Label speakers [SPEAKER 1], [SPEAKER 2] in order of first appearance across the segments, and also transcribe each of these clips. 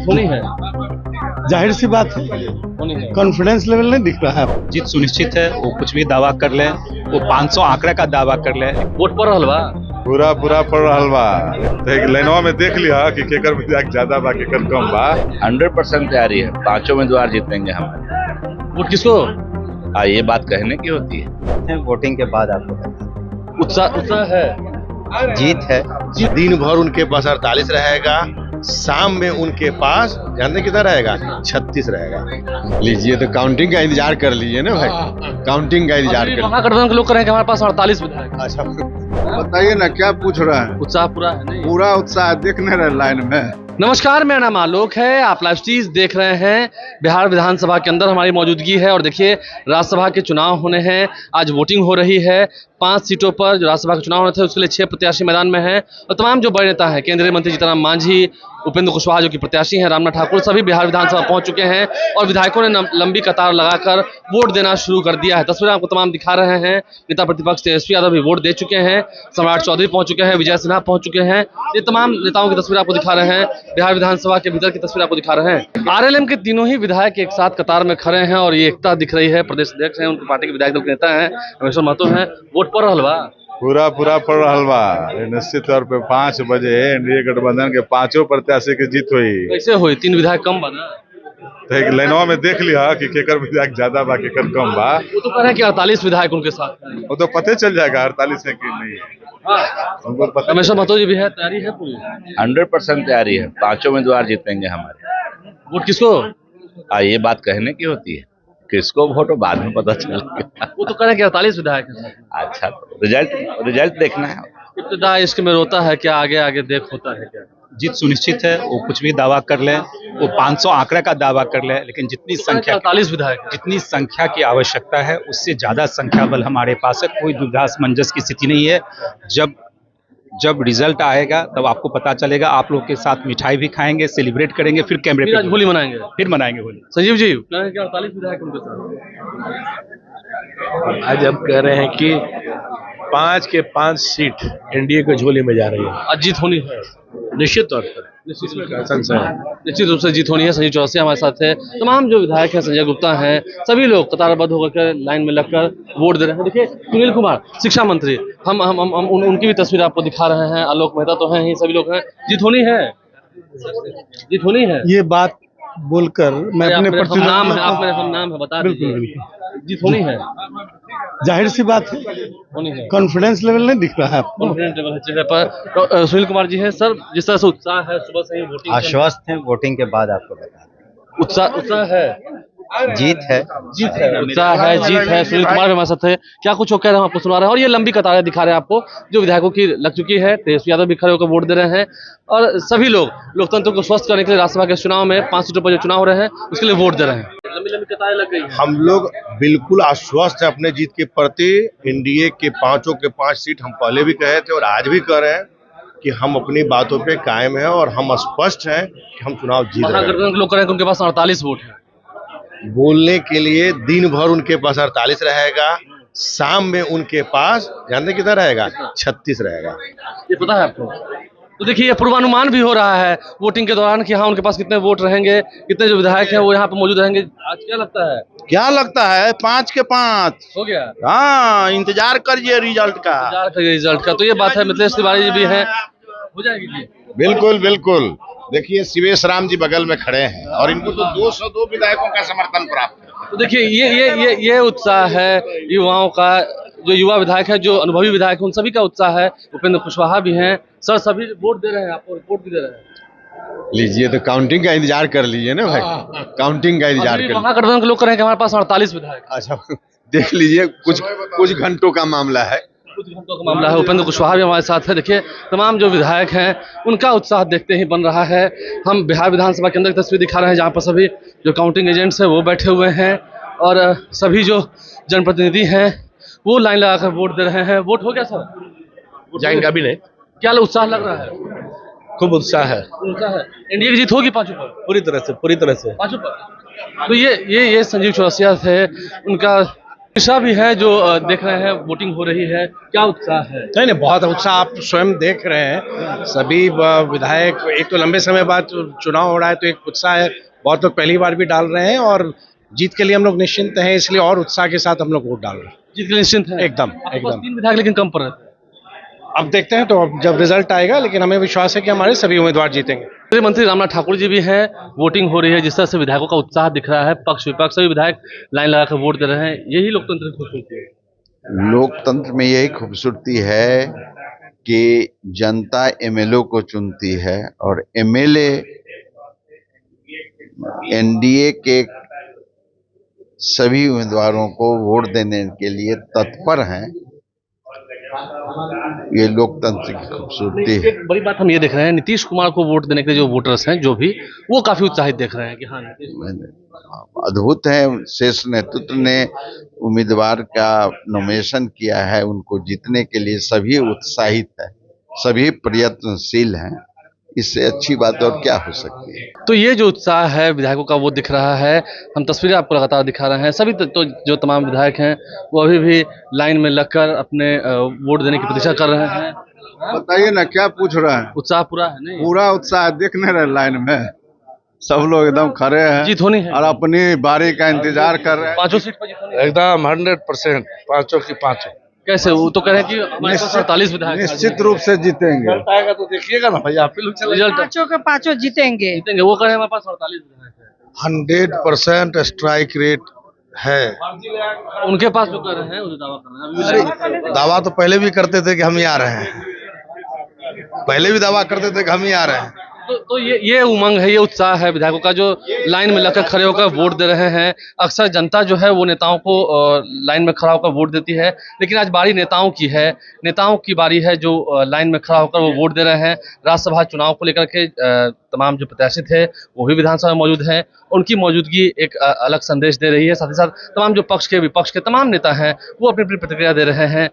[SPEAKER 1] होनी है,
[SPEAKER 2] जाहिर सी बात है,
[SPEAKER 1] होनी है।
[SPEAKER 2] कॉन्फिडेंस लेवल नहीं दिख रहा है।
[SPEAKER 3] जीत सुनिश्चित है। वो कुछ भी दावा कर ले, वो 500 आंकड़े का दावा कर ले।
[SPEAKER 1] वोट पड़ रहल बा।
[SPEAKER 4] पूरा पड़ रहल बा। तो एक लाइनवा में देख लिया कि केकर विधायक ज्यादा बा केकर कम बा।
[SPEAKER 5] 100% तैयारी है। 5 उम्मीदवार जीतेंगे हमारे।
[SPEAKER 1] वोट किसको?
[SPEAKER 5] ये बात कहने की होती है।
[SPEAKER 6] वोटिंग के बाद आपको
[SPEAKER 1] उत्साह है।
[SPEAKER 6] जीत है।
[SPEAKER 7] दिन भर उनके पास 48 रहेगा, शाम में उनके पास जानते कितना रहेगा, 36 रहेगा। लीजिए तो काउंटिंग का इंतजार कर लीजिए ना भाई, काउंटिंग का इंतजार कर।
[SPEAKER 1] महागठबंधन के लोग कह रहे हैं कि हमारे पास 48 विधायक।
[SPEAKER 7] अच्छा बताइए ना क्या पूछ रहा है।
[SPEAKER 1] उत्साह पूरा है नहीं?
[SPEAKER 7] पूरा उत्साह देखने रहे लाइन में।
[SPEAKER 1] नमस्कार, मेरा नाम आलोक है। आप लाइव स्ट्रीम देख रहे हैं। बिहार विधानसभा के अंदर हमारी मौजूदगी है और देखिए राज्यसभा के चुनाव होने हैं। आज वोटिंग हो रही है। 5 सीटों पर जो राज्यसभा के चुनाव होने थे उसके लिए 6 प्रत्याशी मैदान में हैं और तमाम जो बड़े नेता हैं, केंद्रीय मंत्री जीतन मांझी, उपेंद्र कुशवाहा जो कि प्रत्याशी हैं, रामनाथ ठाकुर, सभी बिहार विधानसभा पहुंच चुके हैं और विधायकों ने लंबी कतार लगाकर वोट देना शुरू कर दिया है। तस्वीरें आपको तमाम दिखा रहे हैं। नेता प्रतिपक्ष तेजस्वी यादव भी वोट दे चुके हैं, सम्राट चौधरी पहुंच चुके हैं, विजय सिन्हा पहुंच चुके हैं। ये तमाम नेताओं की तस्वीर आपको दिखा रहे हैं। बिहार विधानसभा के भीतर की तस्वीर आपको दिखा रहे हैं। आरएलएम के तीनों ही विधायक एक साथ कतार में खड़े हैं और ये एकता दिख रही है। प्रदेश अध्यक्ष हैं, उनकी पार्टी के विधायक दल के नेता हैं, रमेश्वर महतो हैं। वोट पड़ रहल बा।
[SPEAKER 4] पूरा पड़ रहल बा। निश्चित तौर पे 5 बजे एनडीए गठबंधन के 5 प्रत्याशी की जीत हुई।
[SPEAKER 1] कैसे हुई? 3 विधायक कम बना।
[SPEAKER 4] तो एक लाइनवा में देख लिया कि केकर विधायक ज्यादा बा केकर कम बा।
[SPEAKER 1] वो तो कह रहे हैं कि 48 विधायक उनके साथ हैं।
[SPEAKER 4] वो तो पते चल जाएगा 48 है कि नहीं है। उनको पता
[SPEAKER 1] रमेश्वर महतो जी भी है, तैयारी है पूरी।
[SPEAKER 5] 100% तैयारी है। 5 उम्मीदवार जीतेंगे हमारे।
[SPEAKER 1] वोट किसको?
[SPEAKER 5] ये बात कहने की होती है। किसको वोट बाद में पता चलेगा।
[SPEAKER 1] वो तो कह रहे हैं कि 48 विधायक हैं।
[SPEAKER 5] अच्छा, तो रिजल्ट देखना है।
[SPEAKER 1] इब्तिदा इश्क में रोता है क्या, आगे आगे देख होता है क्या?
[SPEAKER 3] जीत सुनिश्चित है। वो कुछ भी दावा कर ले, वो 500 आंकड़े का दावा कर ले, लेकिन जितनी संख्या
[SPEAKER 1] 48 विधायक हैं।
[SPEAKER 3] जितनी संख्या की आवश्यकता है उससे ज्यादा संख्या बल हमारे पास है। कोई दुविधा मंजस की स्थिति नहीं है। जब रिजल्ट आएगा तब आपको पता चलेगा। आप लोग के साथ मिठाई भी खाएंगे, सेलिब्रेट करेंगे, फिर कैमरे पे
[SPEAKER 1] होली मनाएंगे।
[SPEAKER 3] फिर मनाएंगे होली।
[SPEAKER 1] संजीव जी कह रहे हैं कि 48 विधायक उनके साथ।
[SPEAKER 8] आज हम कह रहे हैं कि 5 के 5 सीट एनडीए के झोले में जा रही है।
[SPEAKER 1] आज जीत होनी है
[SPEAKER 8] निश्चित तौर पर।
[SPEAKER 1] निश्चित रूप से जीत होनी है। संजीव चौरसिया हमारे साथ है। तमाम जो विधायक हैं, संजय गुप्ता हैं, सभी लोग कतारबद्ध होकर लाइन में लगकर वोट दे रहे हैं। देखिए सुनील कुमार शिक्षा मंत्री, हम उनकी भी तस्वीर आपको दिखा रहे हैं। आलोक मेहता तो हैं ही, सभी लोग हैं। जीत होनी है, जीत होनी है।
[SPEAKER 2] ये बात बोलकर मैं अपने
[SPEAKER 1] नाम है बता दीजिए। जीत होनी है,
[SPEAKER 2] जाहिर सी बात है,
[SPEAKER 1] होनी है।
[SPEAKER 2] कॉन्फिडेंस लेवल नहीं दिख रहा है।
[SPEAKER 1] कॉन्फिडेंस लेवल है चेहरे पर। तो सुनील कुमार जी हैं। सर, जिस तरह से उत्साह है, सुबह से ही वोटिंग
[SPEAKER 6] आश्वस्त हैं। वोटिंग के बाद आपको बता
[SPEAKER 1] उत्साह है।
[SPEAKER 6] जीत है।
[SPEAKER 1] उत्साह है, जीत है। सुनील कुमार भी हमारे साथ है। क्या कुछ वो कह रहे हैं आपको सुना रहे हैं और ये लंबी कतारें दिखा रहे हैं आपको जो विधायकों की लग चुकी है। तेजस्वी यादव भी खड़े होकर वोट दे रहे हैं और सभी लोग लोकतंत्र को स्वस्थ करने के लिए राज्यसभा के चुनाव में 5 सीटों पर जो चुनाव हो रहे हैं उसके लिए वोट दे रहे हैं। लंबी कतारें लग गई हैं।
[SPEAKER 7] हम लोग बिल्कुल आश्वस्त है अपने जीत के प्रति। एनडीए के 5 के 5 सीट हम पहले भी कहे थे और आज भी कह रहे हैं कि हम अपनी बातों पे कायम हैं और हम स्पष्ट हैं कि हम चुनाव जीत रहे हैं।
[SPEAKER 1] महागठबंधन के लोग कह रहे हैं कि उनके पास 48 वोट है।
[SPEAKER 7] बोलने के लिए दिन भर उनके पास 48 रहेगा, शाम में उनके पास जानते कितना रहेगा, 36 रहेगा।
[SPEAKER 1] ये पता है आपको? तो देखिए ये पूर्वानुमान भी हो रहा है वोटिंग के दौरान कि हाँ उनके पास कितने वोट रहेंगे, कितने जो विधायक हैं वो यहाँ पे मौजूद रहेंगे। आज क्या लगता है?
[SPEAKER 7] क्या लगता है? 5 के 5
[SPEAKER 1] हो गया।
[SPEAKER 7] हाँ, इंतजार करिए रिजल्ट का।
[SPEAKER 1] रिजल्ट का तो ये बात है। मिथिलेश तिवारी जी भी हैं, हो जाएगी जी।
[SPEAKER 7] बिल्कुल बिल्कुल। देखिए शिवेश राम जी बगल में खड़े हैं और इनको तो 202 विधायकों का समर्थन प्राप्त है।
[SPEAKER 1] तो देखिए ये उत्साह है युवाओं का। जो युवा विधायक है, जो अनुभवी विधायक है, उन सभी का उत्साह है। उपेंद्र कुशवाहा भी हैं। सर, सभी वोट दे रहे हैं, आपको रिपोर्ट भी दे रहे हैं।
[SPEAKER 7] लीजिए तो काउंटिंग का इंतजार कर लीजिए ना भाई, काउंटिंग का इंतजार कर।
[SPEAKER 1] महागठबंधन के लोग कह रहे हैं कि हमारे पास 48 विधायक।
[SPEAKER 7] अच्छा देख लीजिए, कुछ घंटों का मामला है।
[SPEAKER 1] कुछ घंटों का मामला है। उपेंद्र कुशवाहा भी हमारे साथ है। देखिए तमाम जो विधायक हैं उनका उत्साह देखते ही बन रहा है। हम बिहार विधानसभा के अंदर की तस्वीर दिखा रहे हैं जहाँ पर सभी जो काउंटिंग एजेंट्स हैं वो बैठे हुए हैं और सभी जो जनप्रतिनिधि हैं वो लाइन लगाकर वोट दे रहे हैं। वोट हो गया सर?
[SPEAKER 8] जाएंगे अभी नहीं।
[SPEAKER 1] क्या उत्साह लग रहा है?
[SPEAKER 8] खूब उत्साह है।
[SPEAKER 1] उत्साह है। एनडीए की जीत होगी 5 पर?
[SPEAKER 8] पूरी तरह से
[SPEAKER 1] 5 पर। तो ये संजीव चौरसिया थे। उनका दिशा भी है जो देख रहे हैं वोटिंग हो रही है, क्या उत्साह है?
[SPEAKER 8] नहीं नहीं, बहुत उत्साह आप स्वयं देख रहे हैं। सभी विधायक, एक तो लंबे समय बाद चुनाव हो रहा है तो एक उत्साह है। बहुत लोग पहली बार भी डाल रहे हैं और जीत के लिए हम लोग निश्चिंत हैं, इसलिए और उत्साह के साथ हम लोग वोट डाल रहे हैं।
[SPEAKER 1] जीत के लिए निश्चिंत है
[SPEAKER 8] एकदम
[SPEAKER 1] आपके पास
[SPEAKER 8] एकदम।
[SPEAKER 1] 3 विधायक लेकिन कम पड़ रहे थे।
[SPEAKER 8] अब देखते हैं तो अब जब रिजल्ट आएगा, लेकिन हमें विश्वास है कि हमारे सभी उम्मीदवार जीतेंगे।
[SPEAKER 1] केंद्रीय मंत्री रामनाथ ठाकुर जी भी हैं, वोटिंग हो रही है, जिस तरह से विधायकों का उत्साह दिख रहा है, पक्ष विपक्ष सभी विधायक लाइन लगाकर वोट दे रहे हैं, यही लोकतंत्र की खूबसूरती है।
[SPEAKER 9] लोकतंत्र में यही खूबसूरती है कि जनता एमएलए को चुनती है और एमएलए एनडीए के सभी उम्मीदवारों को वोट देने के लिए तत्पर हैं। ये लोकतंत्र की खूबसूरती है।
[SPEAKER 1] एक बड़ी बात हम ये देख रहे हैं, नीतीश कुमार को वोट देने के लिए जो वोटर्स हैं, जो भी वो काफी उत्साहित देख रहे हैं कि हाँ
[SPEAKER 9] अद्भुत है, शीर्ष नेतृत्व ने उम्मीदवार का नॉमिनेशन किया है, उनको जीतने के लिए सभी उत्साहित है, सभी प्रयत्नशील हैं। इससे अच्छी बात और क्या हो सकती है।
[SPEAKER 1] तो ये जो उत्साह है विधायकों का वो दिख रहा है। हम तस्वीरें आपको लगातार दिखा रहे हैं। सभी तो जो तमाम विधायक हैं वो अभी भी लाइन में लगकर अपने वोट देने की प्रतीक्षा कर रहे हैं।
[SPEAKER 4] बताइए ना, क्या पूछ रहे हैं?
[SPEAKER 1] उत्साह पूरा है नहीं?
[SPEAKER 4] पूरा उत्साह दिख नहीं रहे, लाइन में सब लोग एकदम खड़े हैं,
[SPEAKER 1] जीत होनी है
[SPEAKER 4] और अपनी बारी का इंतजार कर रहे हैं।
[SPEAKER 1] 5 सीट पर जीत होनी है।
[SPEAKER 8] एकदम 100%, पांचों की पांचों।
[SPEAKER 1] कैसे? वो तो कह रहे हैं कि हमारे पास 48 विधायक
[SPEAKER 4] निश्चित रूप से जीतेंगे।
[SPEAKER 8] आएगा तो देखिएगा ना भैया,
[SPEAKER 1] रिजल्ट
[SPEAKER 10] पांचों के पांचों जीतेंगे।
[SPEAKER 1] जीतेंगे। वो कह रहे हैं हमारे पास 48 विधायक है।
[SPEAKER 7] 100% स्ट्राइक रेट है।
[SPEAKER 1] उनके पास जो कर रहे हैं उसे दावा कर रहे हैं। अभी भी
[SPEAKER 7] दावा तो पहले भी करते थे कि हम ही आ रहे हैं, पहले भी दावा करते थे कि हम ही आ रहे हैं।
[SPEAKER 1] तो ये उमंग है, ये उत्साह है विधायकों का, जो लाइन में लगकर खड़े होकर वोट दे रहे हैं। अक्सर जनता जो है वो नेताओं को लाइन में खड़ा होकर वोट देती है, लेकिन आज बारी नेताओं की है। नेताओं की बारी है जो लाइन में खड़ा होकर वो वोट दे रहे हैं। राज्यसभा चुनाव को लेकर के तमाम जो प्रत्याशी थे वो भी विधानसभा में मौजूद हैं। उनकी मौजूदगी एक अलग संदेश दे रही है। साथ ही साथ तमाम जो पक्ष के विपक्ष के तमाम नेता हैं वो अपनी अपनी प्रतिक्रिया दे रहे हैं।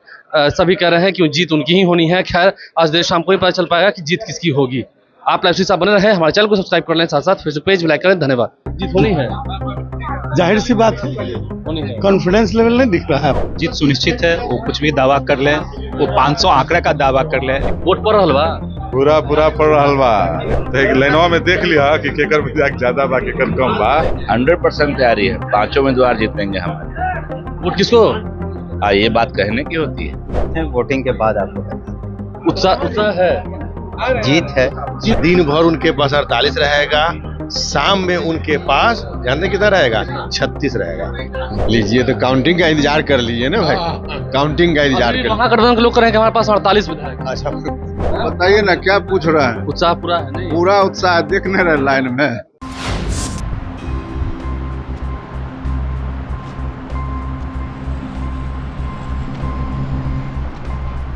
[SPEAKER 1] सभी कह रहे हैं कि जीत उनकी ही होनी है। खैर, आज देर शाम को ही पता चल पाएगा कि जीत किसकी होगी। आप लाइव साथ बने रहे, हमारे चैनल को सब्सक्राइब कर लें, साथ साथ फेसबुक पेज भी लाइक करें। धन्यवाद। जीत होनी है,
[SPEAKER 2] जाहिर सी बात है,
[SPEAKER 1] होनी है।
[SPEAKER 2] कॉन्फिडेंस लेवल नहीं दिख रहा है।
[SPEAKER 3] जीत सुनिश्चित है। वो कुछ भी दावा कर ले, वो 500 आंकड़े का दावा कर ले।
[SPEAKER 1] वोट पर हलवा
[SPEAKER 4] पूरा पड़ रहा बा, तो एक लाइनवा में देख लिया कि केकर विधायक ज्यादा बा, केकर कम बा।
[SPEAKER 5] 100% तैयारी है, 5 उम्मीदवार जीतेंगे हमारे।
[SPEAKER 1] वोट किसको?
[SPEAKER 5] ये बात कहने की होती है।
[SPEAKER 6] वोटिंग के बाद आपको बता
[SPEAKER 1] उत्साह है,
[SPEAKER 6] जीत है।
[SPEAKER 7] दिन भर उनके पास 48 रहेगा, शाम में उनके पास जानते कितना रहेगा? 36 रहेगा।
[SPEAKER 4] लीजिए, तो काउंटिंग का इंतजार कर लीजिए ना भाई, काउंटिंग का इंतजार कर।
[SPEAKER 1] महागठबंधन के लोग कह रहे हैं कि हमारे पास 48 विधायक।
[SPEAKER 4] अच्छा, बताइए ना, क्या पूछ रहे हैं?
[SPEAKER 1] उत्साह पूरा है नहीं?
[SPEAKER 4] पूरा उत्साह दिख नहीं रहे, लाइन में